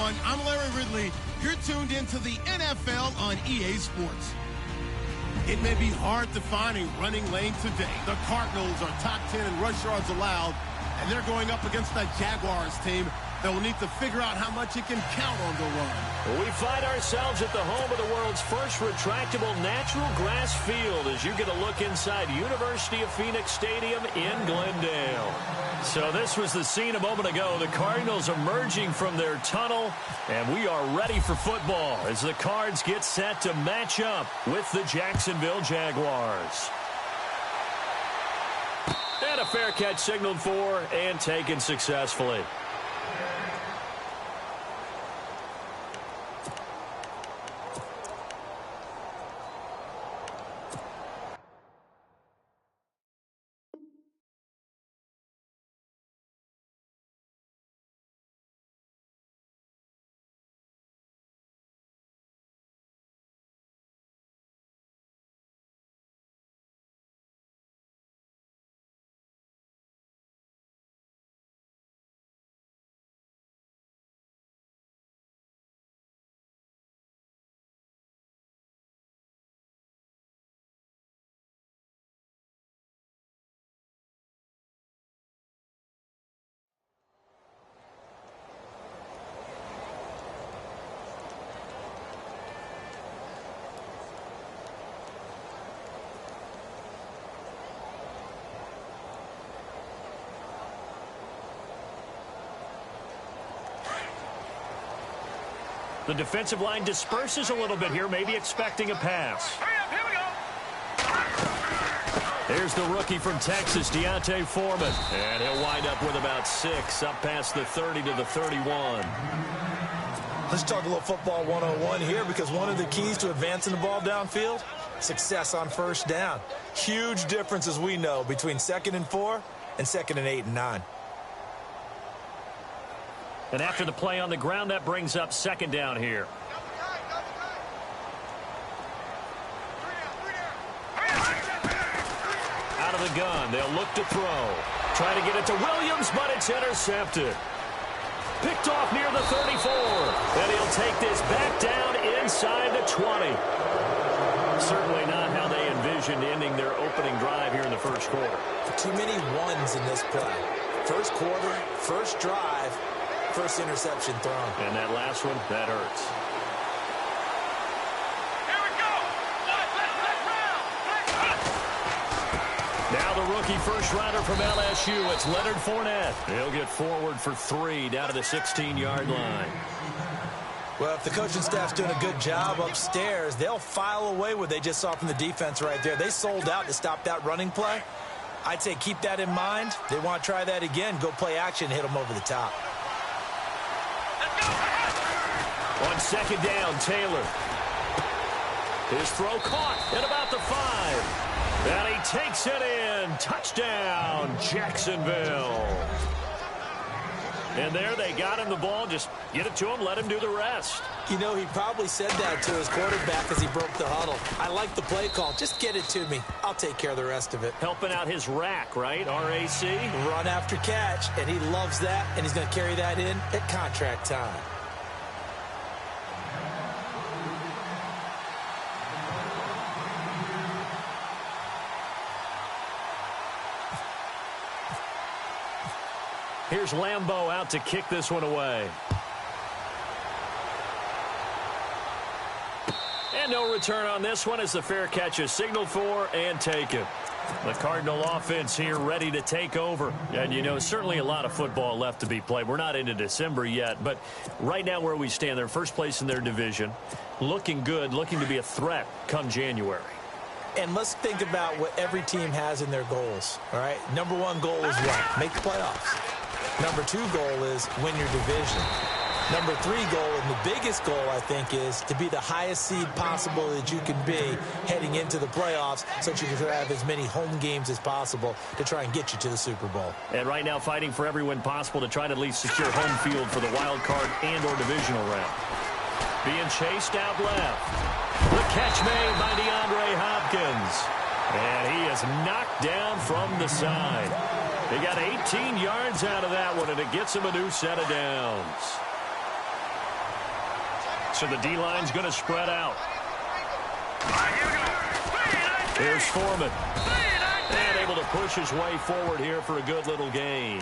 everyone. I'm Larry Ridley. You're tuned into the NFL on EA Sports. It may be hard to find a running lane today. The Cardinals are top 10 in rush yards allowed, and they're going up against the Jaguars team that will need to figure out how much it can count on the run. Well, we find ourselves at the home of the world's first retractable natural grass field as you get a look inside University of Phoenix Stadium in Glendale. So this was the scene a moment ago. The Cardinals emerging from their tunnel, and we are ready for football as the Cards get set to match up with the Jacksonville Jaguars. And a fair catch signaled for and taken successfully. The defensive line disperses a little bit here, maybe expecting a pass. Here we go. There's the rookie from Texas, Deontay Foreman. And he'll wind up with about 6, up past the 30 to the 31. Let's talk a little football 101 here, because one of the keys to advancing the ball downfield, success on first down. Huge difference, as we know, between 2nd and 4 and 2nd and 8 and 9. And after the play on the ground, that brings up 2nd down here. Out of the gun, they'll look to throw. Try to get it to Williams, but it's intercepted. Picked off near the 34. And he'll take this back down inside the 20. Certainly not how they envisioned ending their opening drive here in the first quarter. Too many ones in this play. First quarter, first drive. First interception thrown. And that last one, that hurts. Here we go. Now the rookie first rounder from LSU, it's Leonard Fournette. He'll get forward for 3 down to the 16-yard line. Well, if the coaching staff's doing a good job upstairs, they'll file away what they just saw from the defense right there. They sold out to stop that running play. I'd say keep that in mind. They want to try that again. Go play action, hit them over the top. On 2nd down, Taylor. His throw caught at about the 5. And he takes it in. Touchdown, Jacksonville. And there they got him the ball. Just get it to him, let him do the rest. You know, he probably said that to his quarterback as he broke the huddle. I like the play call. Just get it to me. I'll take care of the rest of it. Helping out his rack, right? R-A-C? Run after catch, and he loves that, and he's going to carry that in at contract time. Here's Lambeau out to kick this one away. And no return on this one as the fair catch is signaled for and taken. The Cardinal offense here ready to take over. And, you know, certainly a lot of football left to be played. We're not into December yet, but right now where we stand, they're first place in their division. Looking good, looking to be a threat come January. And let's think about what every team has in their goals, all right? Number 1 goal is what? Make the playoffs. Number 2 goal is win your division. Number 3 goal, and the biggest goal, I think, is to be the highest seed possible that you can be heading into the playoffs so that you can have as many home games as possible to try and get you to the Super Bowl. And right now fighting for every win possible to try to at least secure home field for the wild card and or divisional round. Being chased out left. The catch made by DeAndre Hopkins. And he is knocked down from the side. He got 18 yards out of that one, and it gets him a new set of downs. So the D-line's going to spread out. Here's Foreman. And able to push his way forward here for a good little gain.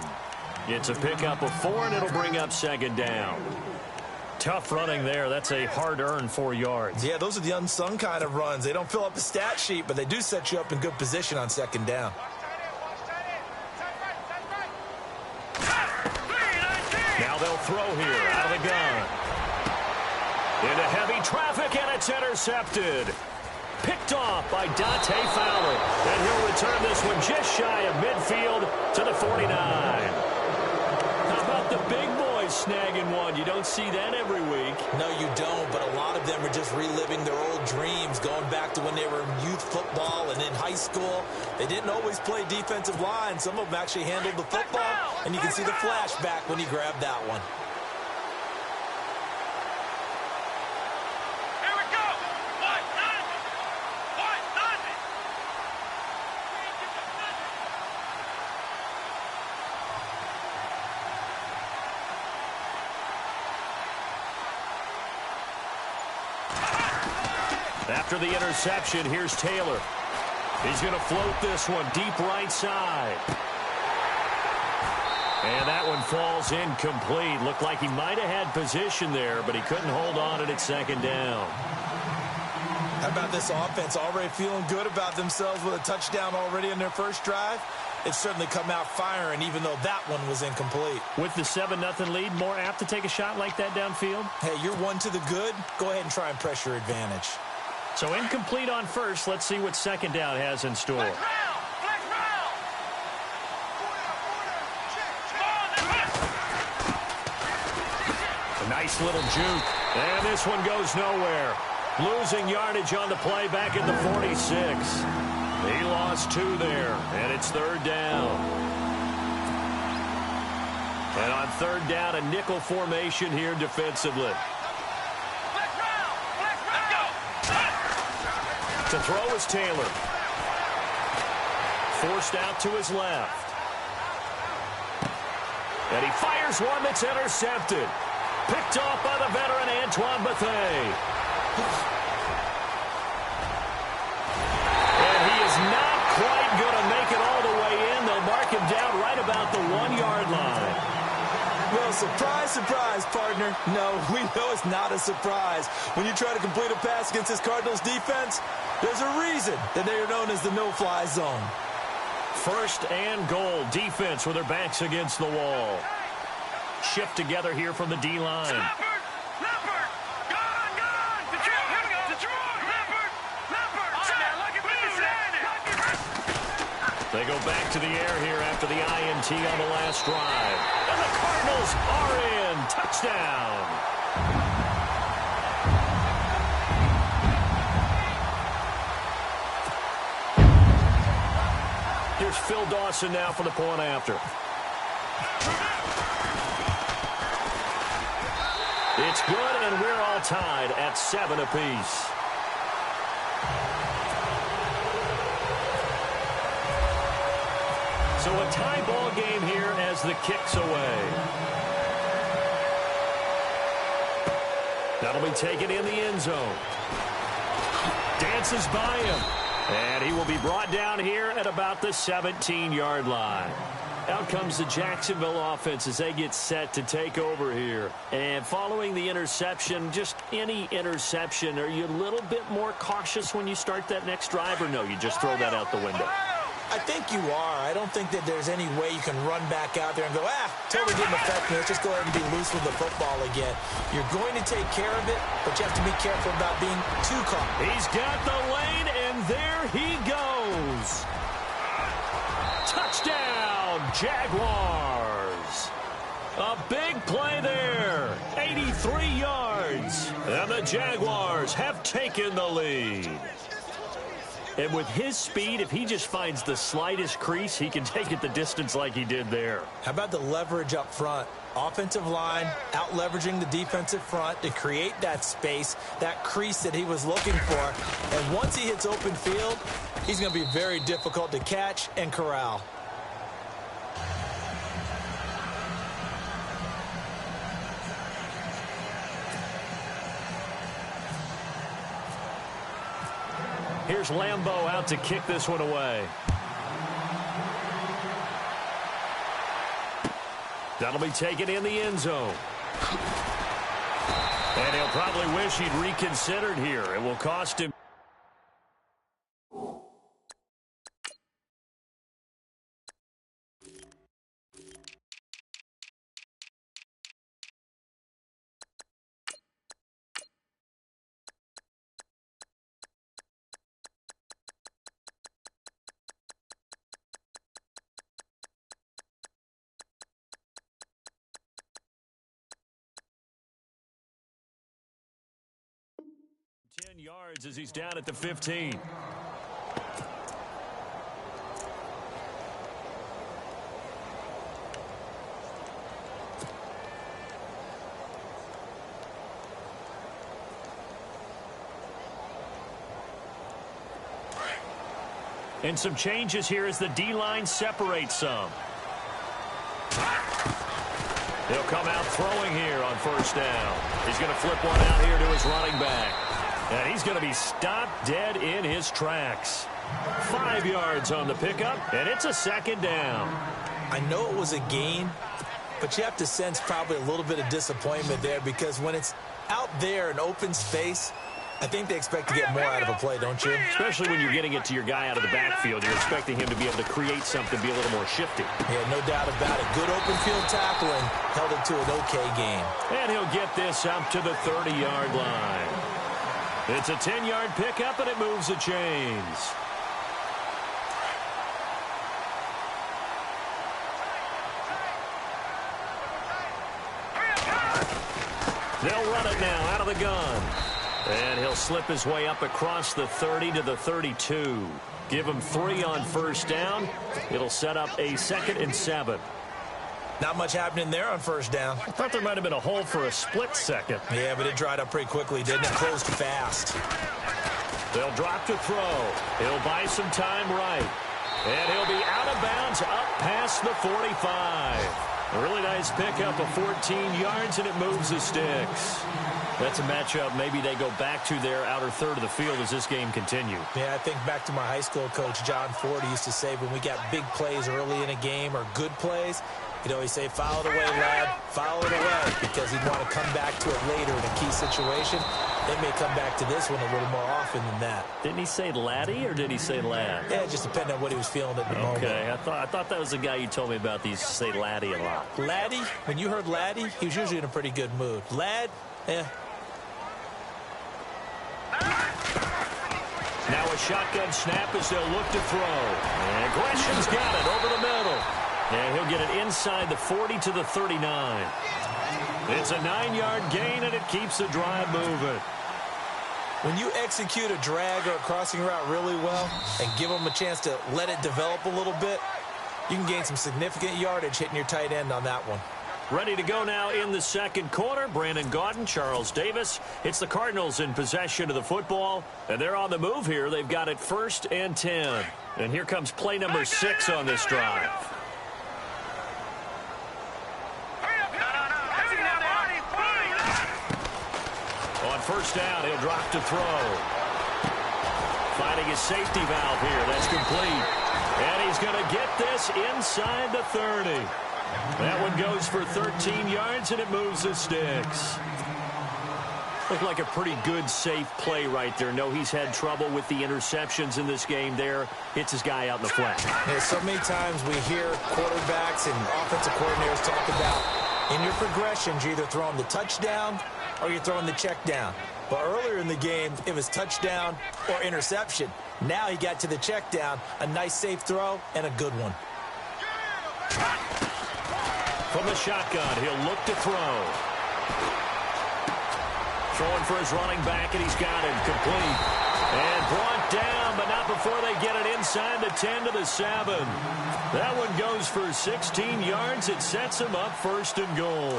It's a pickup of 4, and it'll bring up second down. Tough running there. That's a hard-earned 4 yards. Yeah, those are the unsung kind of runs. They don't fill up the stat sheet, but they do set you up in good position on second down. Now they'll throw here out of the gun. Into heavy traffic, and it's intercepted. Picked off by Dante Fowler. And he'll return this one just shy of midfield to the 49. How about the big boys snagging one? You don't see that every week. No, you don't, but a lot of them are just reliving their old dreams, going back to when they were in youth football and in high school. They didn't always play defensive line. Some of them actually handled the football, and you can see the flashback when he grabbed that one. After the interception, here's Taylor. He's going to float this one deep right side. And that one falls incomplete. Looked like he might have had position there, but he couldn't hold on at second down. How about this offense already feeling good about themselves with a touchdown already in their first drive? It's certainly come out firing, even though that one was incomplete. With the 7-0 lead, more apt to take a shot like that downfield? Hey, you're one to the good. Go ahead and try and press your advantage. So incomplete on first. Let's see what second down has in store. A nice little juke. And this one goes nowhere. Losing yardage on the play back at the 46. He lost 2 there, and it's third down. And on third down, a nickel formation here defensively. To throw is Taylor. Forced out to his left. And he fires one that's intercepted. Picked off by the veteran Antoine Bethea. And he is not quite going to make it all the way in. They'll mark him down right about the 1-yard line. Well, surprise, surprise, partner. No, we know it's not a surprise. When you try to complete a pass against this Cardinals defense, there's a reason that they are known as the no-fly zone. First and goal. Defense with their backs against the wall. Shift together here from the D-line. They go back to the air here after the INT on the last drive. And the Cardinals are in. Touchdown. Here's Phil Dawson now for the point after. It's good, and we're all tied at 7 apiece. So a tie ball game here as the kick's away. That'll be taken in the end zone. Dances by him. And he will be brought down here at about the 17-yard line. Out comes the Jacksonville offense as they get set to take over here. And following the interception, just any interception, are you a little bit more cautious when you start that next drive, or no, you just throw that out the window? I think you are. I don't think that there's any way you can run back out there and go, totally didn't affect me. Let's just go ahead and be loose with the football again. You're going to take care of it, but you have to be careful about being too caught. He's got the lane, and there he goes. Touchdown, Jaguars. A big play there. 83 yards. And the Jaguars have taken the lead. And with his speed, if he just finds the slightest crease, he can take it the distance like he did there. How about the leverage up front? Offensive line out leveraging the defensive front to create that space, that crease that he was looking for. And once he hits open field, he's going to be very difficult to catch and corral. Here's Lambeau out to kick this one away. That'll be taken in the end zone. And he'll probably wish he'd reconsidered here. It will cost him. Yards as he's down at the 15. And some changes here as the D-line separates some. He'll come out throwing here on first down. He's going to flip one out here to his running back. And he's going to be stopped dead in his tracks. 5 yards on the pickup, and it's a second down. I know it was a gain, but you have to sense probably a little bit of disappointment there because when it's out there in open space, I think they expect to get more out of a play, don't you? Especially when you're getting it to your guy out of the backfield. You're expecting him to be able to create something, be a little more shifty. Yeah, no doubt about it. Good open field tackling, held it to an okay game. And he'll get this up to the 30-yard line. It's a 10-yard pickup, and it moves the chains. They'll run it now out of the gun. And he'll slip his way up across the 30 to the 32. Give him 3 on first down. It'll set up a 2nd and 7. Not much happening there on first down. I thought there might have been a hole for a split second. Yeah, but it dried up pretty quickly, didn't it? Closed fast. They'll drop to throw. He'll buy some time right. And he'll be out of bounds up past the 45. A really nice pickup of 14 yards, and it moves the sticks. That's a matchup maybe they go back to their outer third of the field as this game continues. Yeah, I think back to my high school coach, John Ford, he used to say when we got big plays early in a game or good plays, he'd always say, foul it away, lad, foul it away, because he'd want to come back to it later in a key situation. They may come back to this one a little more often than that. Didn't he say laddie or did he say lad? Yeah, it just depended on what he was feeling at the moment. Okay, I thought that was the guy you told me about. He used to say laddie a lot. Laddie, when you heard laddie, he was usually in a pretty good mood. Lad, Now a shotgun snap as they'll look to throw. And Gresham's got it over the middle. And he'll get it inside the 40 to the 39. It's a 9-yard gain, and it keeps the drive moving. When you execute a drag or a crossing route really well and give them a chance to let it develop a little bit, you can gain some significant yardage hitting your tight end on that one. Ready to go now in the second quarter. Brandon Gaudin, Charles Davis. It's the Cardinals in possession of the football, and they're on the move here. They've got it 1st and 10. And here comes play number 6 on this drive. On first down, he'll drop to throw. Finding his safety valve here. That's complete. And he's going to get this inside the 30. That one goes for 13 yards, and it moves the sticks. Looked like a pretty good, safe play right there. No, he's had trouble with the interceptions in this game there. Hits his guy out in the flat. Yeah, so many times we hear quarterbacks and offensive coordinators talk about in your progressions, you're either throwing the touchdown or you're throwing the check down. But earlier in the game, it was touchdown or interception. Now he got to the check down, a nice safe throw, and a good one. From the shotgun, he'll look to throw. Throwing for his running back, and he's got him complete. And brought down, but not before they get it inside the 10 to the 7. That one goes for 16 yards. It sets him up 1st and goal.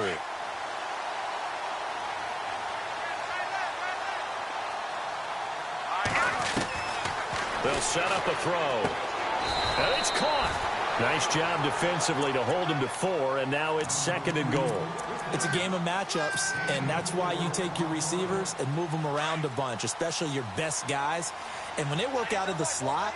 They'll set up a throw. And it's caught. Nice job defensively to hold him to 4, and now it's 2nd and goal. It's a game of matchups, and that's why you take your receivers and move them around a bunch, especially your best guys. And when they work out of the slot,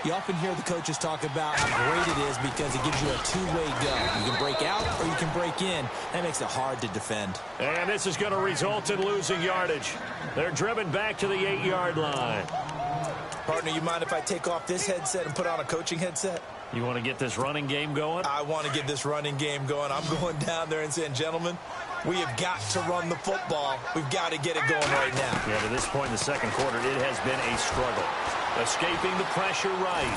you often hear the coaches talk about how great it is because it gives you a two-way go. You can break out or you can break in. That makes it hard to defend. And this is going to result in losing yardage. They're driven back to the 8-yard line. Partner, you mind if I take off this headset and put on a coaching headset? You want to get this running game going? I want to get this running game going. I'm going down there and saying, gentlemen, we have got to run the football. We've got to get it going right now. Yeah, to this point in the second quarter, it has been a struggle. Escaping the pressure right.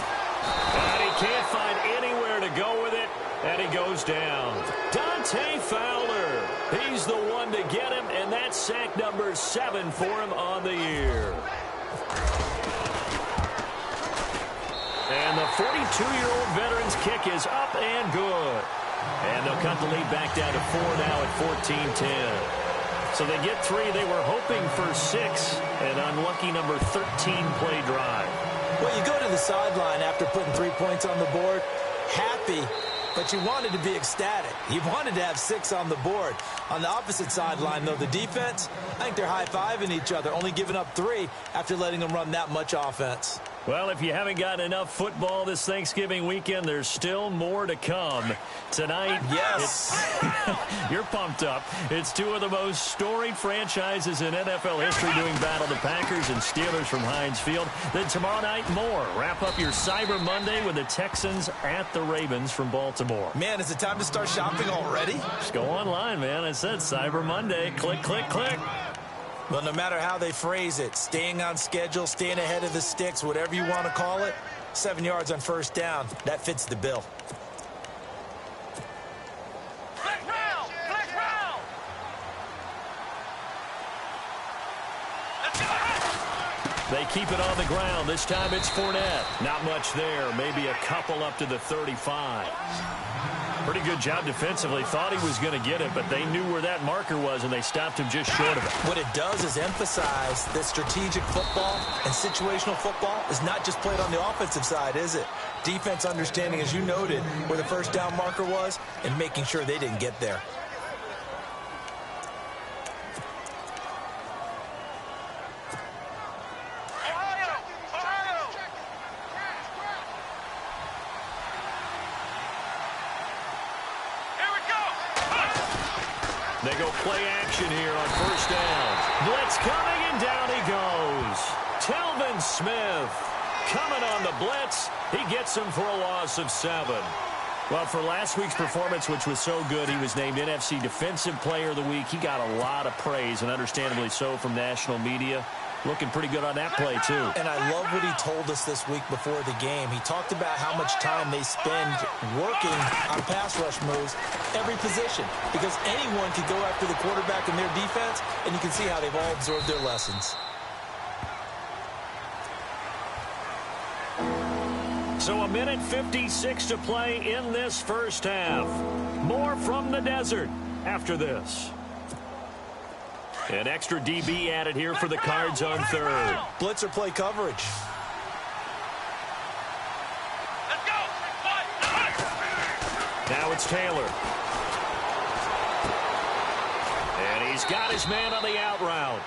And he can't find anywhere to go with it, and he goes down. Dante Fowler. He's the one to get him, and that's sack number 7 for him on the year. And the 42-year-old veteran's kick is up and good. And they'll cut the lead back down to 4 now at 14-10. So they get 3. They were hoping for 6. An unlucky number 13-play drive. Well, you go to the sideline after putting 3 points on the board, happy, but you wanted to be ecstatic. You wanted to have 6 on the board. On the opposite sideline, though, the defense, I think they're high-fiving each other, only giving up 3 after letting them run that much offense. Well, if you haven't gotten enough football this Thanksgiving weekend, there's still more to come. Tonight, yes, you're pumped up. It's 2 of the most storied franchises in NFL history doing battle, the Packers and Steelers from Heinz Field. Then tomorrow night, more. Wrap up your Cyber Monday with the Texans at the Ravens from Baltimore. Man, is it time to start shopping already? Just go online, man. I said Cyber Monday. Click, click, click. Well, no matter how they phrase it, staying on schedule, staying ahead of the sticks, whatever you want to call it, 7 yards on first down, that fits the bill. They keep it on the ground. This time it's Fournette. Not much there. Maybe a couple up to the 35. Pretty good job defensively. Thought he was going to get it, but they knew where that marker was, and they stopped him just short of it. What it does is emphasize that strategic football and situational football is not just played on the offensive side, is it? Defense understanding, as you noted, where the first down marker was and making sure they didn't get there. They go play action here on first down. Blitz coming, and down he goes. Telvin Smith coming on the blitz. He gets him for a loss of 7. Well, for last week's performance, which was so good, he was named NFC Defensive Player of the Week. He got a lot of praise, and understandably so, from national media. Looking pretty good on that play, too. And I love what he told us this week before the game. He talked about how much time they spend working on pass rush moves, every position, because anyone can go after the quarterback in their defense, and you can see how they've all absorbed their lessons. So 1:56 to play in this first half. More from the desert after this. An extra DB added here for the Cards on third. Blitzer play coverage. Let's go. Now it's Taylor. And he's got his man on the out route.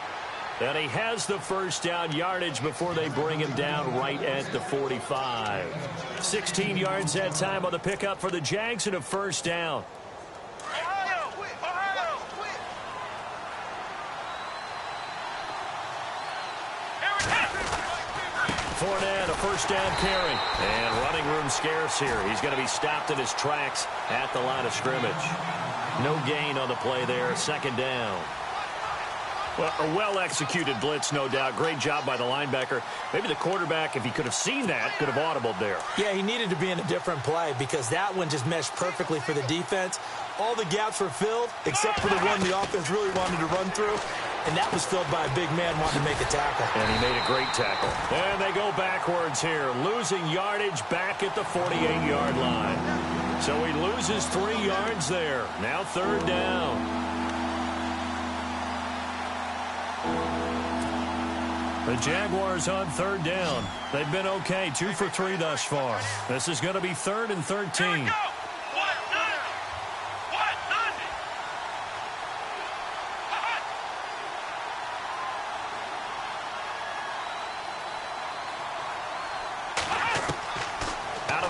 And he has the first down yardage before they bring him down right at the 45. 16 yards that time on the pickup for the Jags and a first down. Fournette, a first down carry. And running room scarce here. He's going to be stopped in his tracks at the line of scrimmage. No gain on the play there. Second down. Well, a well-executed blitz, no doubt. Great job by the linebacker. Maybe the quarterback, if he could have seen that, could have audibled there. Yeah, he needed to be in a different play because that one just meshed perfectly for the defense. All the gaps were filled except for the one the offense really wanted to run through. And that was filled by a big man wanting to make a tackle. And he made a great tackle. And they go backwards here, losing yardage back at the 48-yard line. So he loses 3 yards there. Now third down. The Jaguars on third down. They've been okay, 2 for 3 thus far. This is going to be 3rd and 13.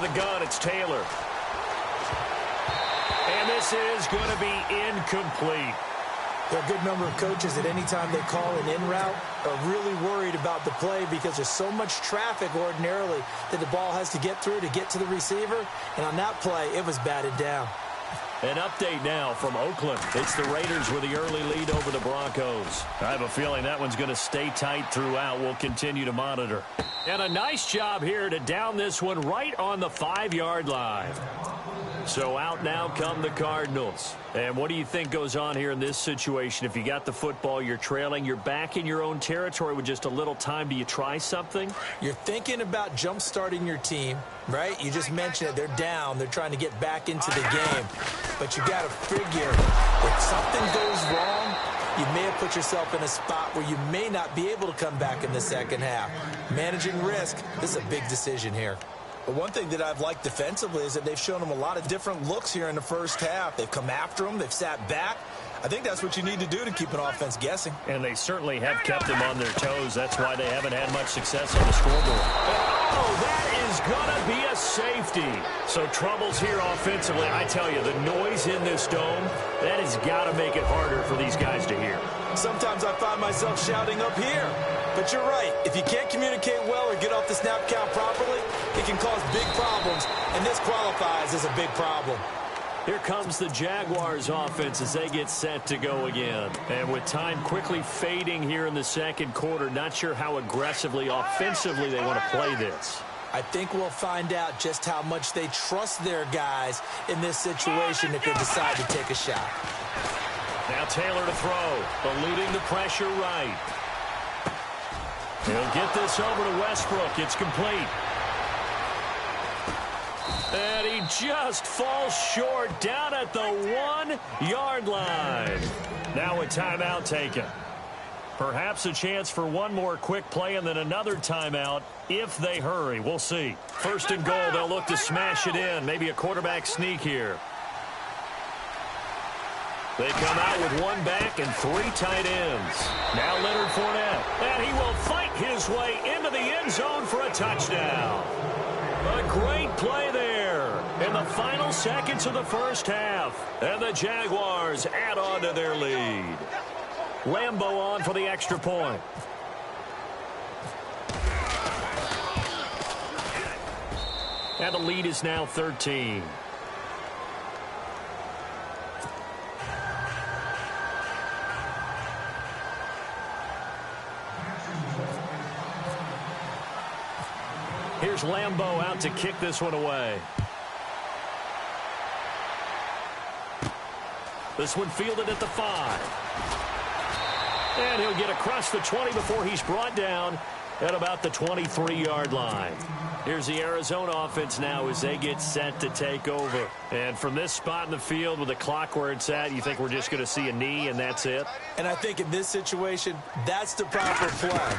the gun. It's Taylor. And this is going to be incomplete. There are a good number of coaches that any time they call an in route are really worried about the play because there's so much traffic ordinarily that the ball has to get through to get to the receiver. And on that play, it was batted down. An update now from Oakland. It's the Raiders with the early lead over the Broncos. I have a feeling that one's going to stay tight throughout. We'll continue to monitor. And a nice job here to down this one right on the 5-yard line. So out now come the Cardinals. And what do you think goes on here in this situation? If you got the football, you're trailing, you're back in your own territory with just a little time. Do you try something? You're thinking about jump-starting your team, right? You just mentioned it. They're down. They're trying to get back into the game. But you got to figure if something goes wrong, you may have put yourself in a spot where you may not be able to come back in the second half. Managing risk, this is a big decision here. But one thing that I've liked defensively is that they've shown them a lot of different looks here in the first half. They've come after them. They've sat back. I think that's what you need to do to keep an offense guessing. And they certainly have kept them on their toes. That's why they haven't had much success on the scoreboard. Oh, that is going to be a safety. So troubles here offensively. I tell you, the noise in this dome, that has got to make it harder for these guys to hear. Sometimes I find myself shouting up here. But you're right. If you can't communicate well or get off the snap count properly, it can cause big problems, and this qualifies as a big problem. Here comes the Jaguars offense as they get set to go again. And with time quickly fading here in the second quarter, not sure how aggressively, offensively they want to play this. I think we'll find out just how much they trust their guys in this situation if they decide to take a shot. Now Taylor to throw, eluding the pressure right. He'll get this over to Westbrook. It's complete. And he just falls short down at the 1-yard line. Now a timeout taken. Perhaps a chance for one more quick play and then another timeout if they hurry. We'll see. First and goal, they'll look to smash it in. Maybe a quarterback sneak here. They come out with one back and 3 tight ends. Now Leonard Fournette. And he will fight his way into the end zone for a touchdown. A great play there in the final seconds of the first half. And the Jaguars add on to their lead. Lambeau on for the extra point. And the lead is now 13. Here's Lambeau out to kick this one away. This one fielded at the 5. And he'll get across the 20 before he's brought down at about the 23-yard line. Here's the Arizona offense now as they get set to take over. And from this spot in the field with the clock where it's at, you think we're just going to see a knee and that's it? And I think in this situation, that's the proper play.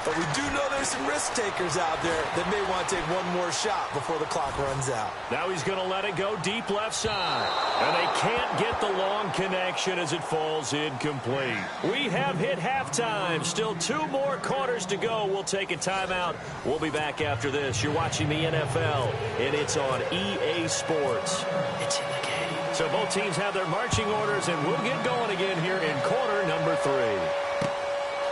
But we do know there's some risk takers out there that may want to take one more shot before the clock runs out. Now he's going to let it go deep left side. And they can't get the long connection as it falls incomplete. We have hit halftime. Still 2 more quarters to go. We'll take a timeout. We'll be back after this. You're watching the NFL, and it's on EA Sports. It's in the game. So both teams have their marching orders, and we'll get going again here in quarter number 3.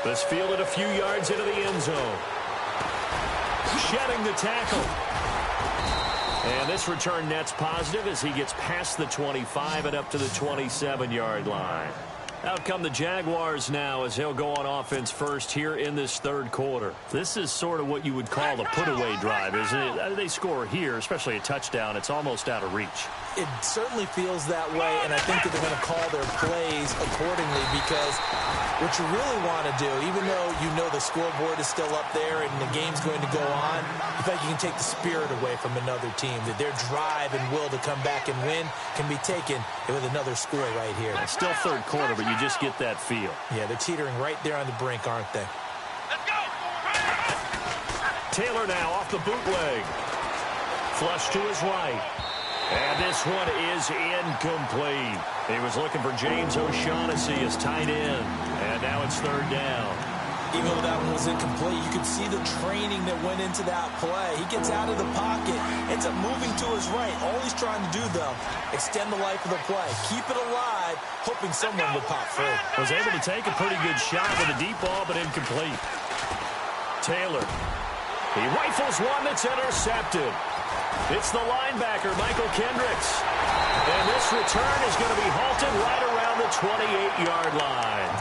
This fielded a few yards into the end zone. Shedding the tackle. And this return net's positive as he gets past the 25 and up to the 27-yard line. Out come the Jaguars now as he'll go on offense first here in this third quarter. This is sort of what you would call a put-away drive, isn't it? They score here, especially a touchdown. It's almost out of reach. It certainly feels that way, and I think that they're going to call their plays accordingly because what you really want to do, even though you know the scoreboard is still up there and the game's going to go on, you think you can take the spirit away from another team, that their drive and will to come back and win can be taken with another score right here. It's still third quarter, but you just get that feel. Yeah, they're teetering right there on the brink, aren't they? Let's go! Taylor now off the bootleg. Flush to his right. And this one is incomplete. He was looking for James O'Shaughnessy as tight end. And now it's third down. Even though that one was incomplete, you could see the training that went into that play. He gets out of the pocket, ends up moving to his right. All he's trying to do, though, extend the life of the play. Keep it alive, hoping someone would pop free. Was able to take a pretty good shot with a deep ball, but incomplete. Taylor. He rifles one that's intercepted. It's the linebacker, Michael Kendricks. And this return is going to be halted right around the 28-yard line.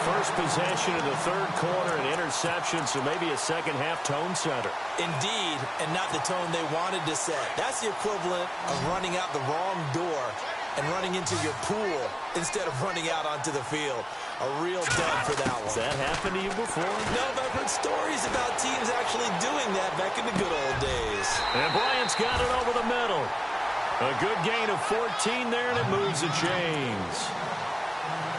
First possession of the third quarter, an interception, so maybe a second-half tone setter. Indeed, and not the tone they wanted to set. That's the equivalent of running out the wrong door and running into your pool instead of running out onto the field. A real dud for that one. Has that happened to you before? No, but I've heard stories about teams actually doing that back in the good old days. And Bryant's got it over the middle. A good gain of 14 there, and it moves the chains.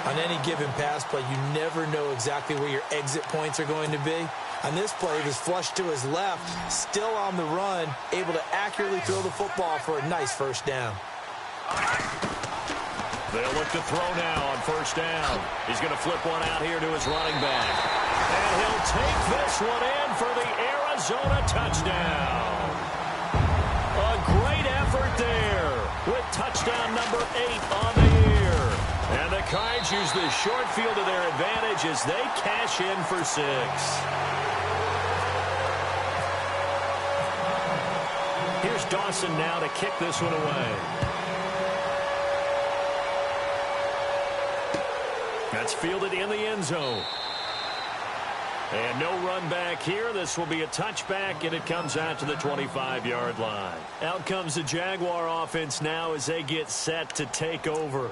On any given pass play, you never know exactly where your exit points are going to be. On this play, he was flushed to his left, still on the run, able to accurately throw the football for a nice first down. They'll look to throw now on first down. He's going to flip one out here to his running back. And he'll take this one in for the Arizona touchdown. A great effort there with touchdown number 8 on the year. And the Cards use the short field to their advantage as they cash in for 6. Here's Dawson now to kick this one away. That's fielded in the end zone. And no run back here. This will be a touchback, and it comes out to the 25-yard line. Out comes the Jaguar offense now as they get set to take over.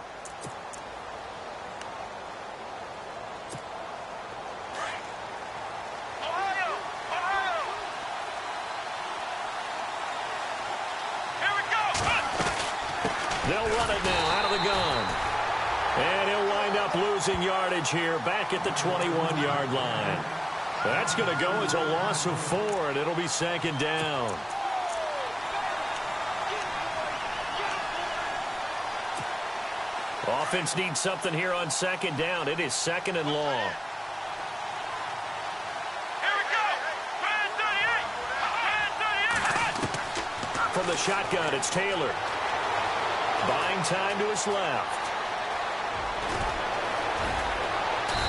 They'll run it now out of the gun. And he'll wind up losing yardage here back at the 21-yard line. That's going to go as a loss of 4, and it'll be second down. Offense needs something here on second down. It is second and long. From the shotgun, it's Taylor. Buying time to his left.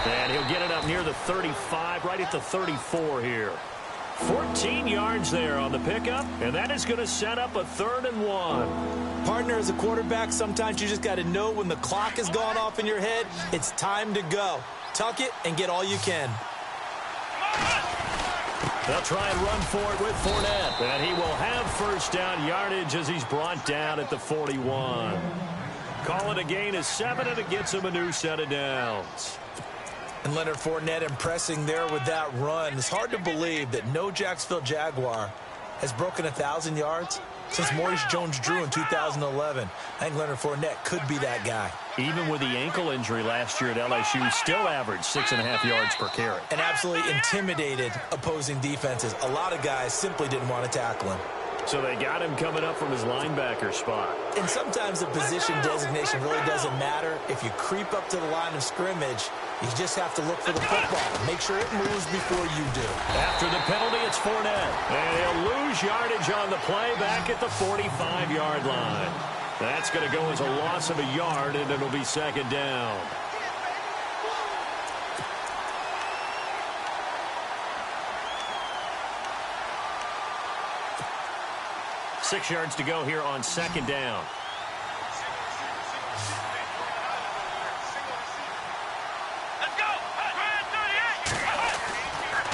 And he'll get it up near the 35, right at the 34 here. 14 yards there on the pickup, and that is going to set up a 3rd and 1. Partner, as a quarterback, sometimes you just got to know when the clock has gone off in your head, it's time to go. Tuck it and get all you can. They'll try and run for it with Fournette, and he will have first down yardage as he's brought down at the 41. Call it a gain of 7, and it gets him a new set of downs. And Leonard Fournette impressing there with that run. It's hard to believe that no Jacksonville Jaguar has broken 1,000 yards since Maurice Jones-Drew in 2011. I think Leonard Fournette could be that guy. Even with the ankle injury last year at LSU, still averaged 6.5 yards per carry. And absolutely intimidated opposing defenses. A lot of guys simply didn't want to tackle him. So they got him coming up from his linebacker spot. And sometimes the position designation really doesn't matter. If you creep up to the line of scrimmage, you just have to look for the football. Make sure it moves before you do. After the penalty, it's Fournette. And he'll lose yardage on the play back at the 45-yard line. That's going to go as a loss of a yard, and it'll be second down. Six yards to go here on second down.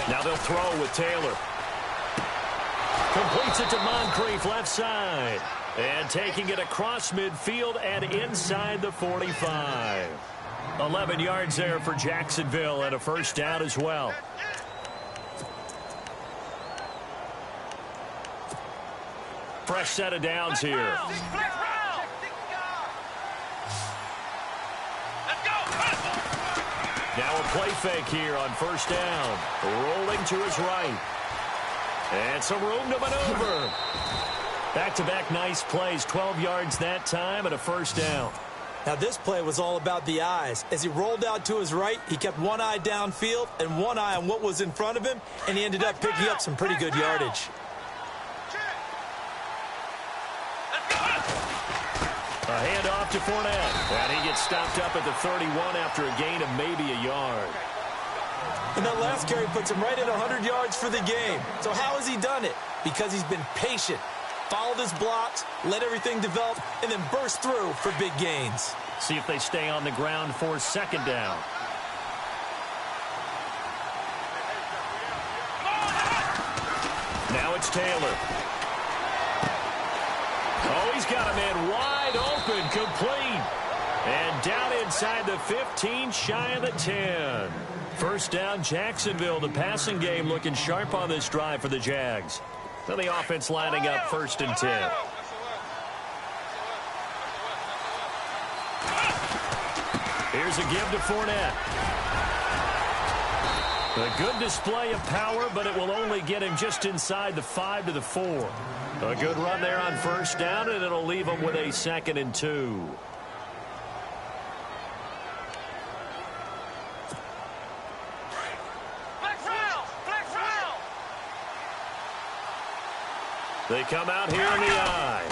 Now they'll throw with Taylor. Completes it to Moncrief, left side. And taking it across midfield and inside the 45. 11 yards there for Jacksonville and a first down as well. Fresh set of downs here. Now a play fake here on first down. Rolling to his right. And some room to maneuver. Back-to-back nice plays. 12 yards that time and a first down. Now, this play was all about the eyes. As he rolled out to his right, he kept one eye downfield and one eye on what was in front of him, and he ended up picking up some pretty good yardage. A handoff to Fournette, and he gets stopped up at the 31 after a gain of maybe a yard. And that last carry puts him right at 100 yards for the game. So how has he done it? Because he's been patient, followed his blocks, let everything develop, and then burst through for big gains. See if they stay on the ground for second down. Now it's Taylor. Oh, he's got a man wide open, complete. And down inside the 15, shy of the 10. First down, Jacksonville. The passing game looking sharp on this drive for the Jags. Then the offense lining up 1st and 10. Here's a give to Fournette. A good display of power, but it will only get him just inside the 5 to the 4. A good run there on first down, and it'll leave him with a 2nd and 2. They come out here in the eye.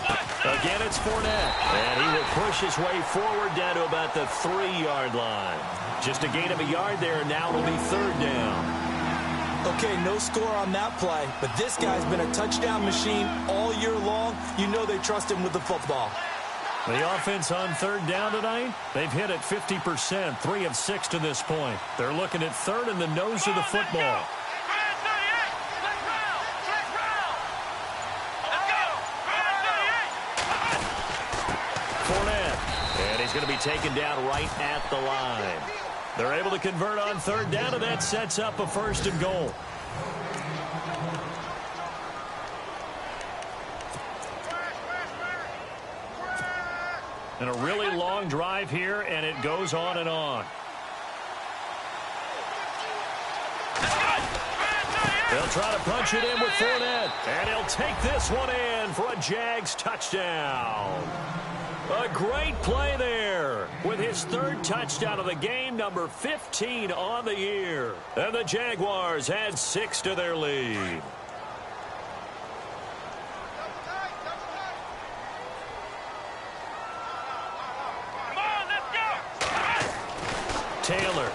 Again, it's Fournette. And he will push his way forward down to about the 3-yard line. Just a gain of a yard there, and now it'll be 3rd down. Okay, no score on that play, but this guy's been a touchdown machine all year long. You know they trust him with the football. The offense on 3rd down tonight, they've hit it 50%, 3 of 6 to this point. They're looking at 3rd in the nose of the football. Going to be taken down right at the line. They're able to convert on 3rd down, and that sets up a 1st and goal. And a really long drive here, and it goes on and on. They'll try to punch it in with Fournette, and he'll take this one in for a Jags touchdown. A great play there with his 3rd touchdown of the game, number 15 on the year. And the Jaguars add 6 to their lead. Taylor.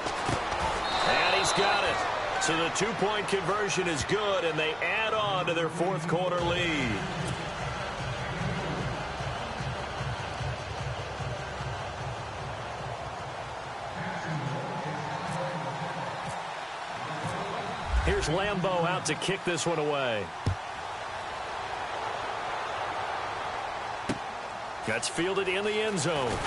And he's got it. So the 2-point conversion is good, and they add on to their 4th quarter lead. Here's Lambeau out to kick this one away. That's fielded in the end zone.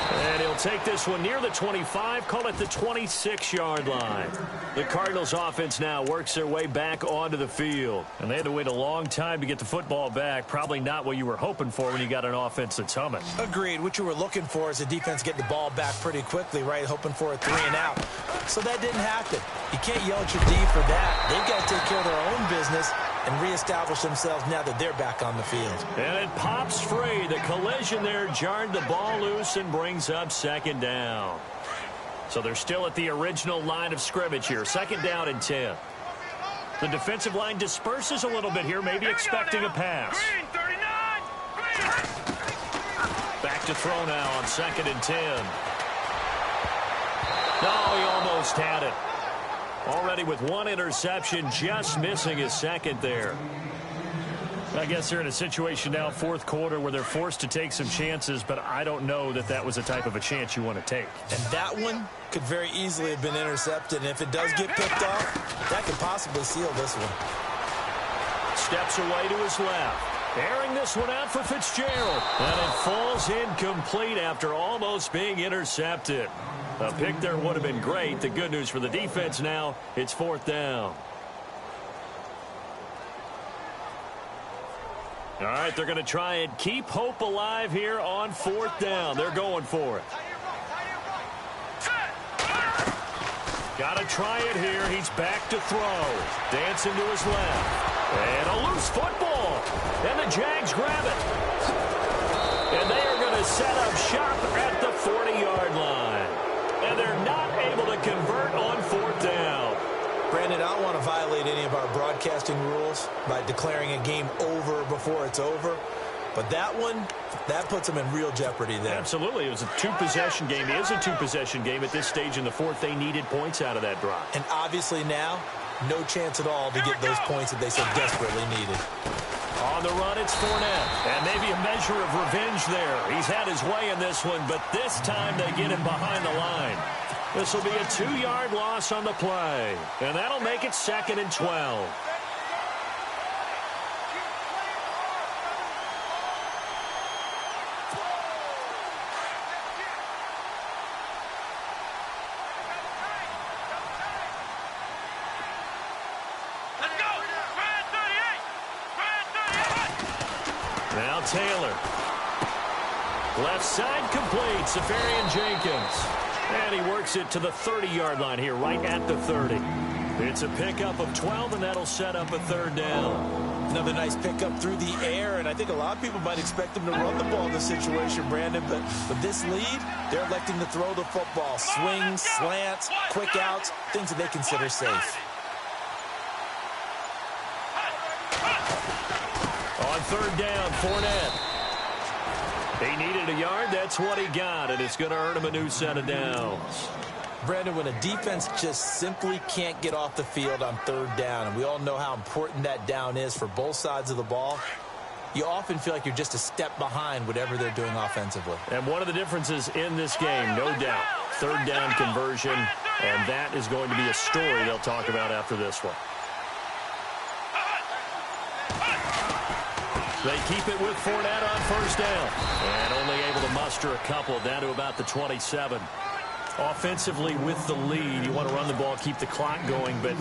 And he'll take this one near the 25, call it the 26-yard line. The Cardinals offense now works their way back onto the field. And they had to wait a long time to get the football back. Probably not what you were hoping for when you got an offense that's humming. Agreed. What you were looking for is the defense getting the ball back pretty quickly, right? Hoping for a 3 and out. So that didn't happen. You can't yell at your D for that. They've got to take care of their own business and reestablish themselves now that they're back on the field. And it pops free. The collision there jarred the ball loose and brings up 2nd down. So they're still at the original line of scrimmage here. 2nd down and 10. The defensive line disperses a little bit here, maybe expecting a pass. Back to throw now on 2nd and 10. No, he almost had it. Already with 1 interception, just missing his 2nd there. I guess they're in a situation now, 4th quarter, where they're forced to take some chances, but I don't know that that was the type of a chance you want to take. And that one could very easily have been intercepted, and if it does get picked off, that could possibly seal this one. Steps away to his left. Airing this one out for Fitzgerald. And it falls incomplete after almost being intercepted. A pick there would have been great. The good news for the defense now, it's 4th down. All right, they're going to try and keep hope alive here on 4th down. They're going for it. Got to try it here. He's back to throw. Dancing to his left. And a loose football. And the Jags grab it. And they are going to set up shop at the 40-yard line. And they're not able to convert on fourth down. Brandon, I don't want to violate any of our broadcasting rules by declaring a game over before it's over. But that one, that puts them in real jeopardy there. Absolutely. It was a two-possession game. It is a two-possession game at this stage in the fourth. They needed points out of that drive. And obviously now, no chance at all to get those points that they so desperately needed. On the run, it's Fournette. And maybe a measure of revenge there. He's had his way in this one, but this time they get him behind the line. This will be a 2-yard loss on the play. And that'll make it 2nd and 12. Now Taylor. Left side complete. Safarian Jenkins. And he works it to the 30-yard line here, right at the 30. It's a pickup of 12, and that'll set up a 3rd down. Another nice pickup through the air, and I think a lot of people might expect them to run the ball in this situation, Brandon. But with this lead, they're electing to throw the football. Swings, slants, quick outs, things that they consider safe. On 3rd down, Fournette. He needed a yard. That's what he got, and it's going to earn him a new set of downs. Brandon, when a defense just simply can't get off the field on 3rd down, and we all know how important that down is for both sides of the ball, you often feel like you're just a step behind whatever they're doing offensively. And one of the differences in this game, no doubt, 3rd down conversion, and that is going to be a story they'll talk about after this one. They keep it with Fournette on 1st down. And only able to muster a couple down to about the 27. Offensively with the lead, you want to run the ball, keep the clock going, but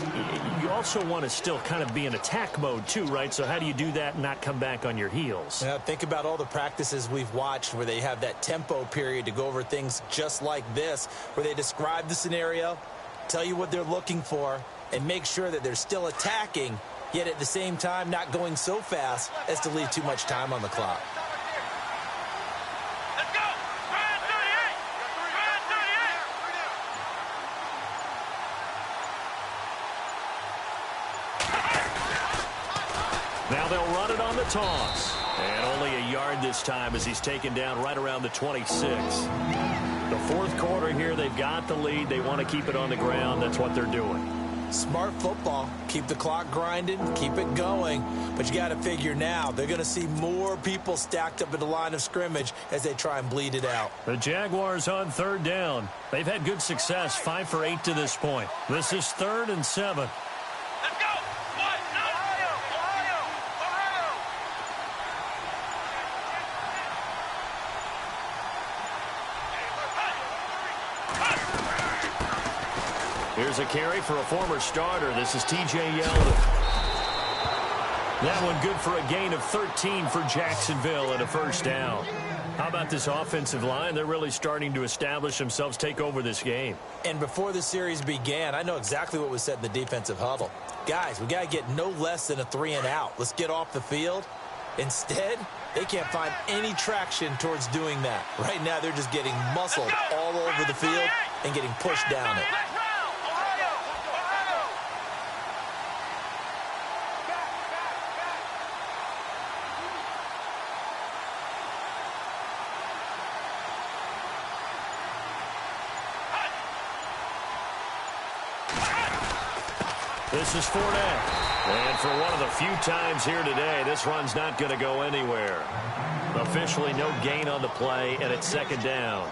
you also want to still kind of be in attack mode too, right? So how do you do that and not come back on your heels? Yeah, think about all the practices we've watched where they have that tempo period to go over things just like this, where they describe the scenario, tell you what they're looking for, and make sure that they're still attacking, yet at the same time not going so fast as to leave too much time on the clock. Let's go! Ryan 38! Ryan 38! Now they'll run it on the toss. And only a yard this time as he's taken down right around the 26. The 4th quarter here, they've got the lead. They want to keep it on the ground. That's what they're doing. Smart football. Keep the clock grinding, keep it going. But you got to figure now they're going to see more people stacked up at the line of scrimmage as they try and bleed it out. The Jaguars on 3rd down. They've had good success, 5 for 8 to this point. This is 3rd and 7. Let's go! Ohio! Ohio! Here's a carry for a former starter. This is T.J. Yeldon. That one good for a gain of 13 for Jacksonville and a 1st down. How about this offensive line? They're really starting to establish themselves, take over this game. And before the series began, I know exactly what was said in the defensive huddle. Guys, we got to get no less than a 3-and-out. Let's get off the field. Instead, they can't find any traction towards doing that. Right now, they're just getting muscled all over the field and getting pushed down it. This is Fournette. And for one of the few times here today, this run's not going to go anywhere. Officially no gain on the play, and it's 2nd down.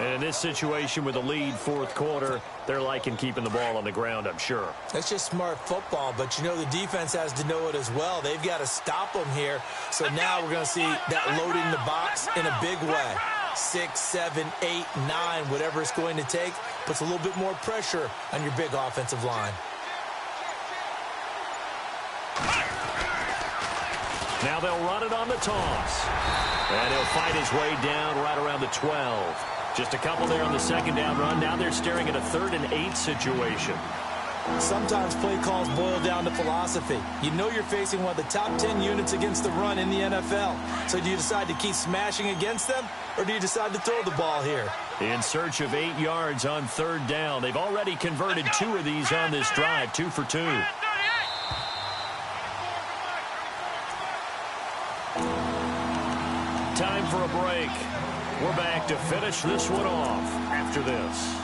And in this situation with a lead 4th quarter, they're liking keeping the ball on the ground, I'm sure. That's just smart football, but you know the defense has to know it as well. They've got to stop them here. So now we're going to see that loading the box in a big way. 6, 7, 8, 9, whatever it's going to take, puts a little bit more pressure on your big offensive line. Now they'll run it on the toss. And he'll fight his way down right around the 12. Just a couple there on the 2nd down run. Now they're staring at a 3rd and 8 situation. Sometimes play calls boil down to philosophy. You know you're facing one of the top 10 units against the run in the NFL. So do you decide to keep smashing against them, or do you decide to throw the ball here? In search of 8 yards on third down. They've already converted 2 of these on this drive, 2 for 2. Time for a break. We're back to finish this one off after this.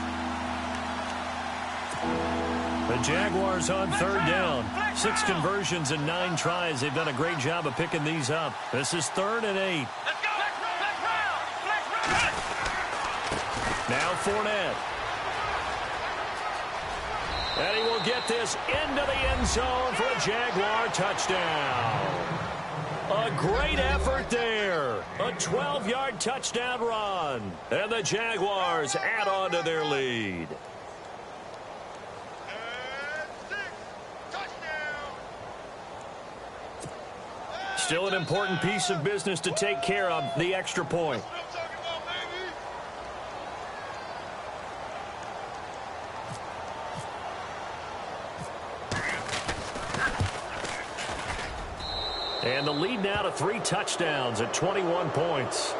The Jaguars on third down. 6 conversions and 9 tries. They've done a great job of picking these up. This is 3rd and 8. Now Fournette. And he will get this into the end zone for a Jaguar touchdown. A great effort there. A 12-yard touchdown run. And the Jaguars add on to their lead. Still an important piece of business to take care of, the extra point. And the lead now to 3 touchdowns at 21 points.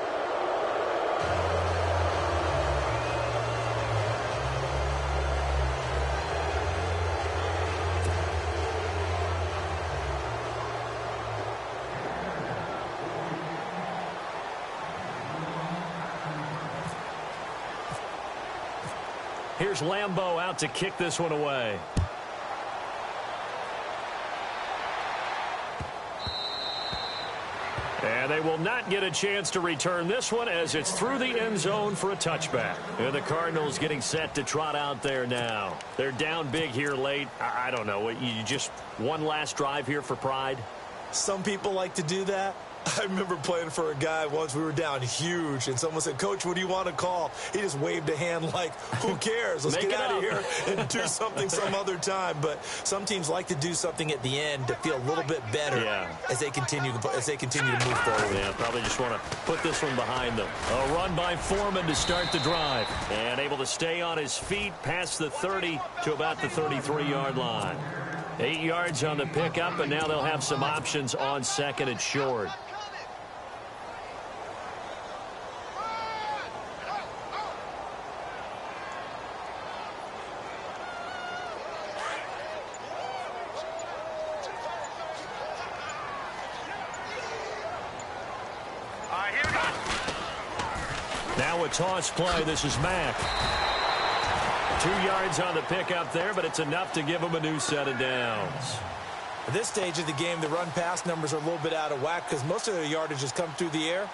Here's Lambeau out to kick this one away. And they will not get a chance to return this one as it's through the end zone for a touchback. And the Cardinals getting set to trot out there now. They're down big here late. I don't know. You just one last drive here for pride? Some people like to do that. I remember playing for a guy once. We were down huge, and someone said, "Coach, what do you want to call?" He just waved a hand like, who cares? Let's get out of here and do something some other time. But some teams like to do something at the end to feel a little bit better as they continue to move forward. Yeah, probably just want to put this one behind them. A run by Foreman to start the drive. And able to stay on his feet past the 30 to about the 33-yard line. 8 yards on the pickup, and now they'll have some options on second and short. Now a toss play. This is Mack. 2 yards on the pickup there, but it's enough to give him a new set of downs. At this stage of the game, the run-pass numbers are a little bit out of whack because most of their yardage has come through the air.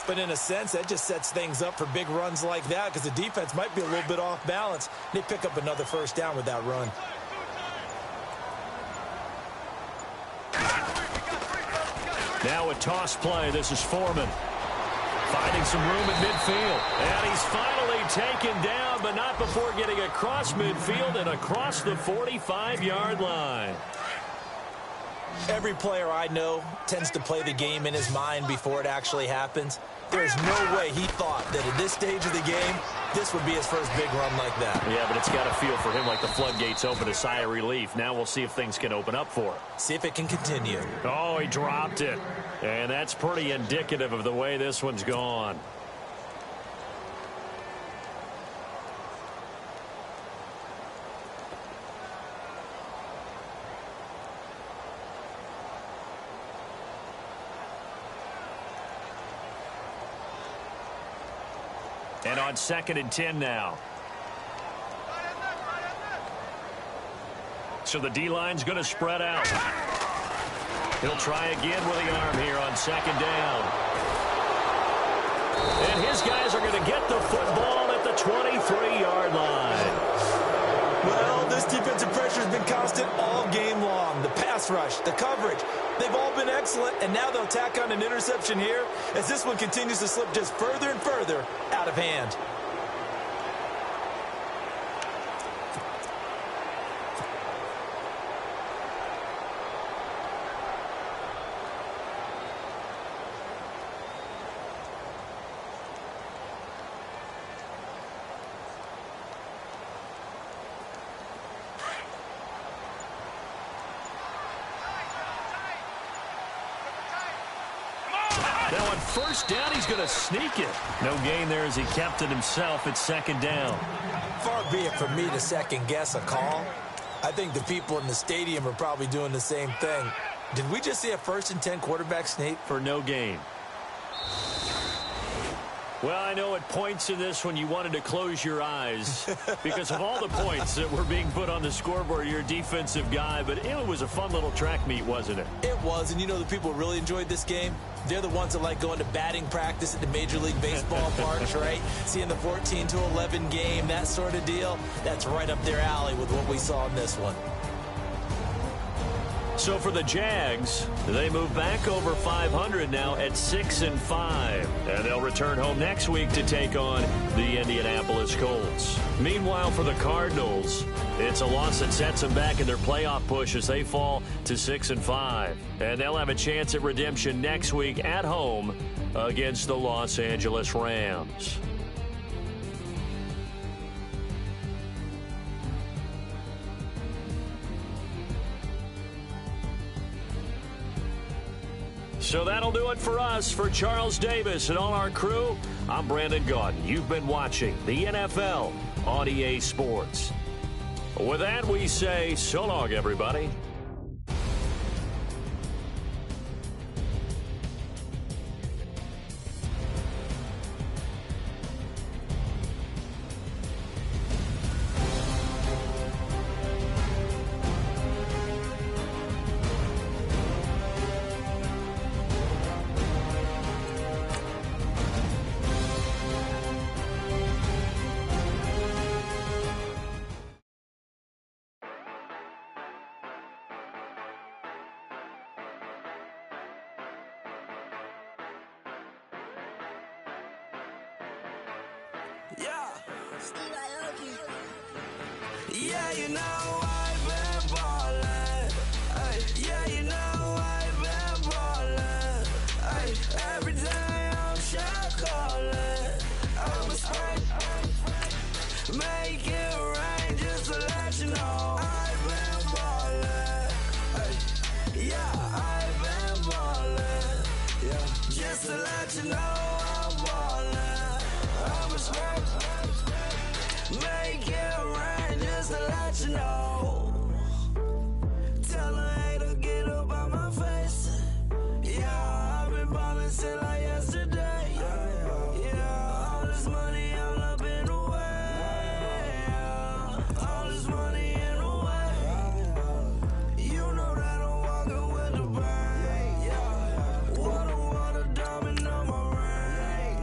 But in a sense, that just sets things up for big runs like that because the defense might be a little bit off balance. They pick up another first down with that run. Now a toss play. This is Foreman. Finding some room at midfield. And he's finally taken down, but not before getting across midfield and across the 45-yard line. Every player I know tends to play the game in his mind before it actually happens. There's no way he thought that at this stage of the game, this would be his first big run like that. Yeah, but it's got to feel for him like the floodgates open, a sigh of relief. Now we'll see if things can open up for him. See if it can continue. Oh, he dropped it. And that's pretty indicative of the way this one's gone. And on 2nd and 10 now. So the D-line's going to spread out. He'll try again with the arm here on 2nd down. And his guys are going to get the football at the 23-yard line. Well, this defensive pressure has been constant all game long. The pass rush, the coverage, they've all been excellent, and now they'll tack on an interception here as this one continues to slip just further and further out of hand. Now on first down, he's going to sneak it. No gain there as he kept it himself at second down. Far be it from me to second-guess a call. I think the people in the stadium are probably doing the same thing. Did we just see a 1st and 10 quarterback sneak? For no gain. Well, I know at points in this when you wanted to close your eyes because of all the points that were being put on the scoreboard. You're a defensive guy, but it was a fun little track meet, wasn't it? It was, and you know the people really enjoyed this game? They're the ones that like going to batting practice at the Major League Baseball parks, right? Seeing the 14-11 game, that sort of deal. That's right up their alley with what we saw in this one. So for the Jags, they move back over 500 now at 6-5. And they'll return home next week to take on the Indianapolis Colts. Meanwhile, for the Cardinals, it's a loss that sets them back in their playoff push as they fall to 6-5. And they'll have a chance at redemption next week at home against the Los Angeles Rams. So that'll do it for us. For Charles Davis and all our crew, I'm Brandon Gaudin. You've been watching the NFL on EA Sports. With that, we say so long, everybody. Yeah, you know I've been ballin'. Ay, yeah, you know I've been ballin'. Ay, every day I'm shot callin'. I'm a spray, make it rain just to let you know I've been ballin'. Ay, yeah, I've been ballin'. Yeah, just to let you know I'm ballin'. I'm a spray, make it rain just to let you know. Tell a hater get up out my face. Yeah, I've been ballin' since like yesterday. Yeah, all this money all up in the way. Yeah, all this money in the way. You know that I'm walking with the bank. Yeah, water diamond on my ring.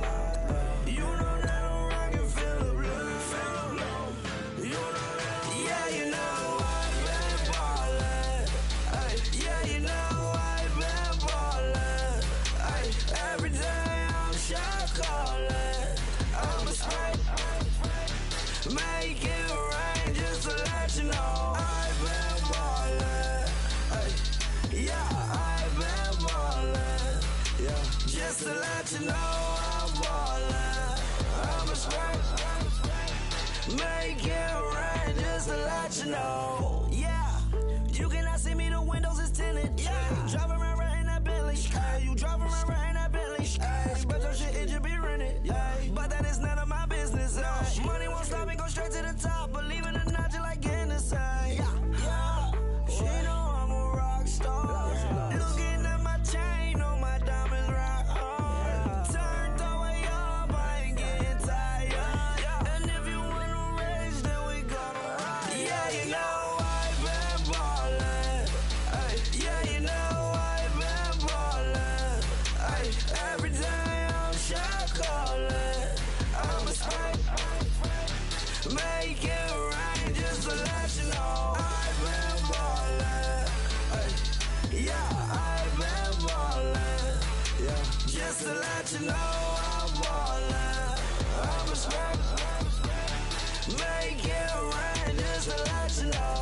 You know that I'm rockin' feel the blue, feel the blue. You know that, yeah, you know I've been ballin'. Ay, yeah, you know I've been ballin'. Ay, every day I'm shot callin'. I'm a spray, make it rain just to let you know I've been ballin'. Ay, yeah, I've been ballin'. Yeah, just to let you know I'm ballin'. I'm a spray, make it rain just to let you know. Yeah, you cannot see me, the windows is tinted. Yeah, driving around right in that Bentley. Ay, you driving around right in that Bentley. Ay, but your shit, it just be rented. Yeah, but that is none of my business. Ay, money won't stop me, go straight to the top. Believe it or not, you like getting the same. Yeah, she know I'm a rock star. Looking at my chain, on my diamonds rock hard. Turned the way up, I ain't getting tired. And if you wanna race, then we gonna ride. Yeah, you know I've been ballin'. Ay, yeah, you know I've been ballin'. Ay, every day I'm shot callin'. I'm a spray, make it rain just to let you know I've been ballin'. Ay, yeah, I've been ballin'. Yeah, just to let you know I'm ballin'. I'm a spray, make it rain just to let you know.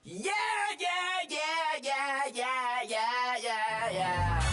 Yeah, yeah, yeah, yeah, yeah, yeah, yeah, yeah.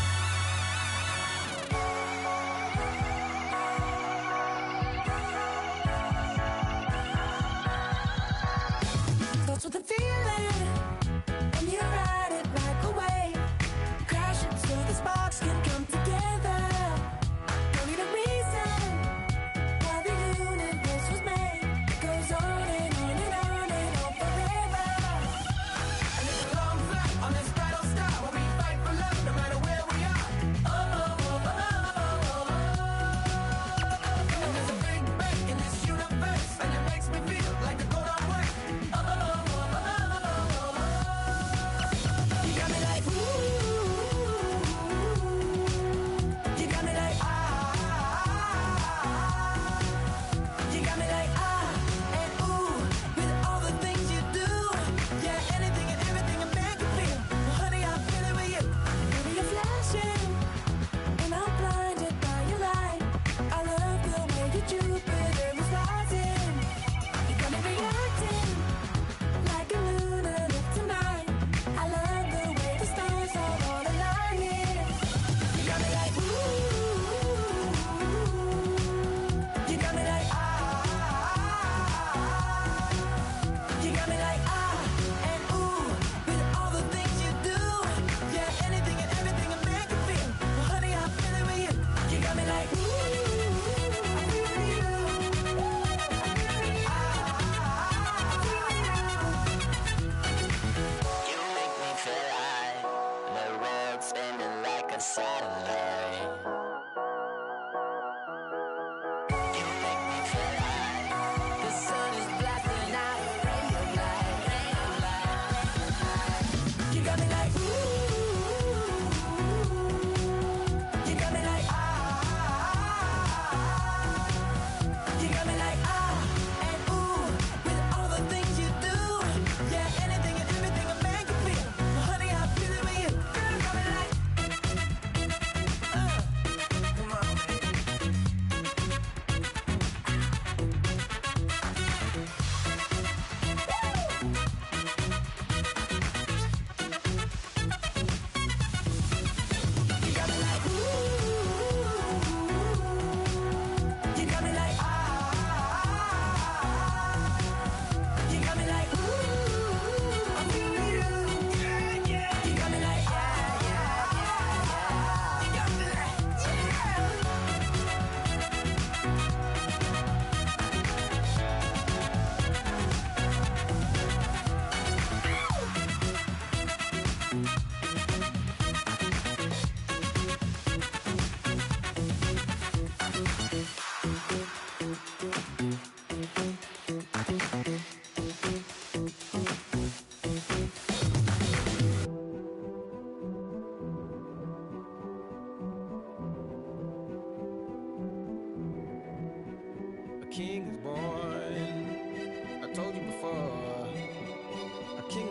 king is born. I told you before, a king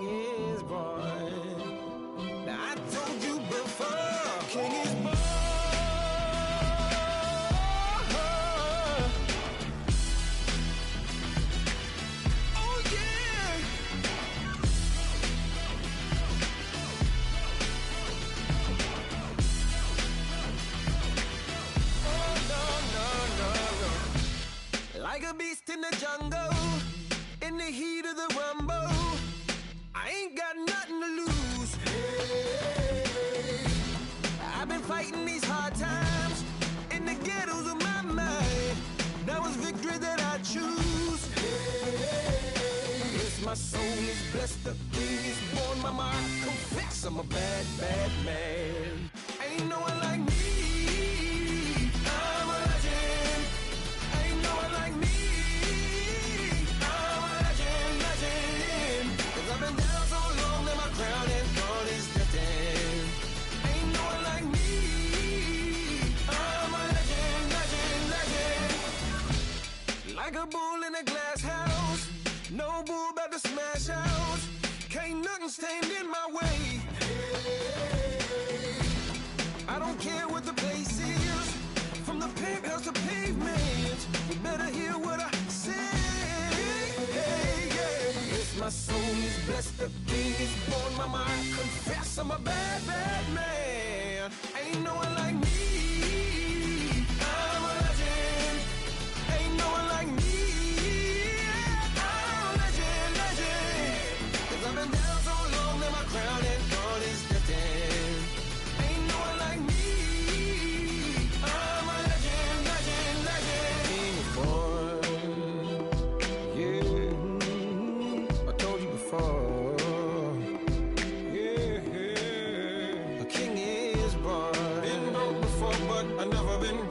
is born. Now I told you before, a king is born. Oh yeah. Oh no, no, no, no. Like a beast in the jungle, in the heat of the rumble, I ain't got nothing to lose. Hey, I've been fighting these hard times in the ghettos of my mind. Now it's victory that I choose. Hey, yes, my soul is blessed, the king is born. Mama, I confess I'm a bad, bad man. Ain't no one like me. I'm a legend. Ain't no one like me. I'm a legend, legend. 'Cause I've been down so long that my crown and God is destined. Ain't no one like me. I'm a legend, legend, legend. Like a bull in a glass house, no bull about to smash out. Can't nothing stand in my way. I don't care what the place is, from the penthouse to pavement. You better hear what I say. Hey, yeah. Yes, my soul is blessed, the king is born. Mama, I confess I'm a bad, bad man. Ain't no one like me. I'm a legend. Ain't no one like me. I'm a legend, legend. 'Cause I've been down so long that my crown and God is destined. Ain't no one like me. I'm a legend, legend, legend. King is born. Yeah, I told you before. Yeah, a king is born. Been broke before, but I never been